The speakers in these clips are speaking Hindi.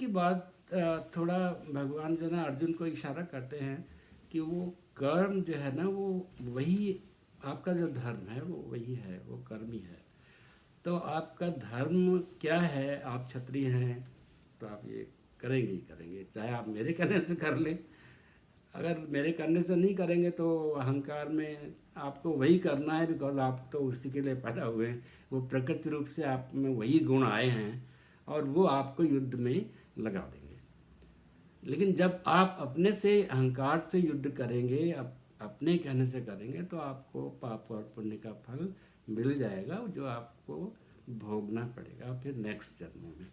उसके बाद थोड़ा भगवान जो है ना अर्जुन को इशारा करते हैं कि वो कर्म जो है ना वो वही आपका जो धर्म है वो वही है, वो कर्म ही है। तो आपका धर्म क्या है, आप क्षत्रिय हैं तो आप ये करेंगे ही करेंगे, चाहे आप मेरे कहने से कर लें। अगर मेरे करने से नहीं करेंगे तो अहंकार में आपको वही करना है, बिकॉज आप तो उसी के लिए पैदा हुए हैं। वो प्रकृति रूप से आप में वही गुण आए हैं और वो आपको युद्ध में लगा देंगे। लेकिन जब आप अपने से अहंकार से युद्ध करेंगे, अपने कहने से करेंगे, तो आपको पाप और पुण्य का फल मिल जाएगा जो आपको भोगना पड़ेगा फिर नेक्स्ट जन्म में।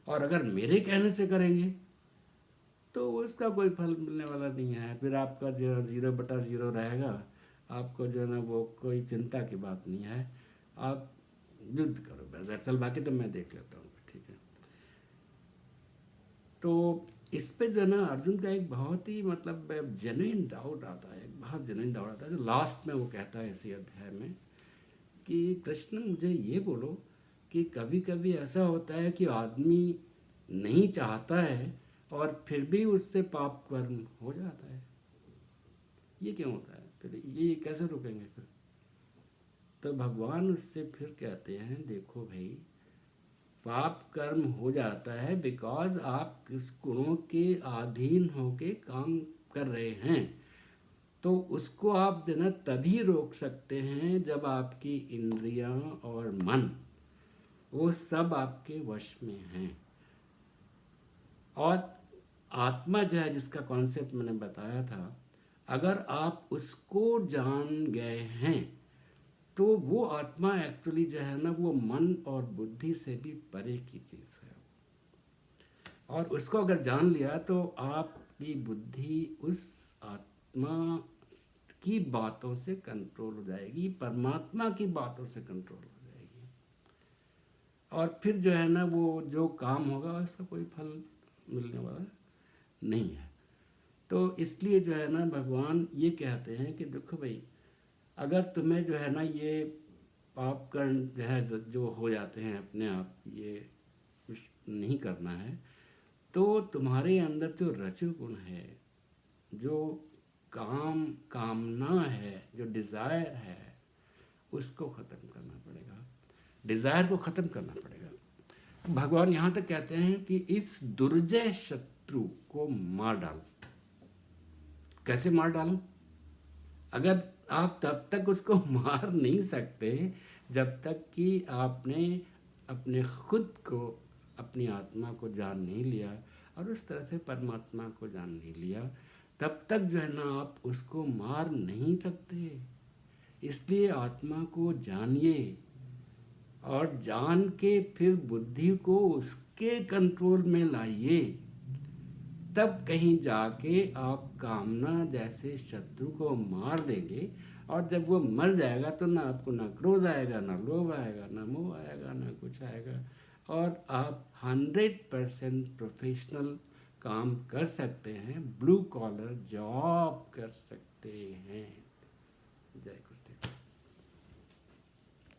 और अगर मेरे कहने से करेंगे तो उसका कोई फल मिलने वाला नहीं है, फिर आपका जो 0/0 रहेगा। आपको जो है ना वो कोई चिंता की बात नहीं है, आप युद्ध करो बस। दरअसल बाकी तो मैं देख लेता हूँ, ठीक है। तो इस पे जो है ना अर्जुन का एक बहुत ही मतलब जेन्युइन डाउट आता है, एक बहुत जेन्युइन डाउट आता है, जो लास्ट में वो कहता है इसी अध्याय में कि कृष्ण मुझे ये बोलो कि कभी कभी ऐसा होता है कि आदमी नहीं चाहता है और फिर भी उससे पाप कर्म हो जाता है, ये क्यों होता है, फिर ये कैसे रुकेंगे फिर? तो भगवान उससे फिर कहते हैं देखो भाई, पाप कर्म हो जाता है बिकॉज आप किस गुणों के अधीन होके काम कर रहे हैं। तो उसको आप देना तभी रोक सकते हैं जब आपकी इंद्रियां और मन वो सब आपके वश में हैं। और आत्मा जो है, जिसका कॉन्सेप्ट मैंने बताया था, अगर आप उसको जान गए हैं तो वो आत्मा एक्चुअली जो है ना वो मन और बुद्धि से भी परे की चीज़ है। और उसको अगर जान लिया तो आपकी बुद्धि उस आत्मा की बातों से कंट्रोल हो जाएगी, परमात्मा की बातों से कंट्रोल हो जाएगी। और फिर जो है ना वो जो काम होगा उसका कोई फल मिलने वाला नहीं है। तो इसलिए जो है ना भगवान ये कहते हैं कि देखो भाई, अगर तुम्हें जो है ना ये पाप कर्म जो है जो हो जाते हैं अपने आप, ये नहीं करना है, तो तुम्हारे अंदर जो रजोगुण है, जो कामना है, जो डिज़ायर है, उसको ख़त्म करना पड़ेगा, डिज़ायर को ख़त्म करना पड़ेगा। तो भगवान यहाँ तक कहते हैं कि इस दुर्जय शत्रु को मार डालो। कैसे मार डालो? अगर आप तब तक उसको मार नहीं सकते जब तक कि आपने अपने खुद को, अपनी आत्मा को जान नहीं लिया और उस तरह से परमात्मा को जान नहीं लिया, तब तक जो है ना आप उसको मार नहीं सकते। इसलिए आत्मा को जानिए और जान के फिर बुद्धि को उसके कंट्रोल में लाइए, तब कहीं जाके आप कामना जैसे शत्रु को मार देंगे। और जब वो मर जाएगा तो ना आपको ना क्रोध आएगा, ना लोभ आएगा, ना मोह आएगा, ना कुछ आएगा, और आप 100% प्रोफेशनल काम कर सकते हैं, ब्लू कॉलर जॉब कर सकते हैं। जय गुरु।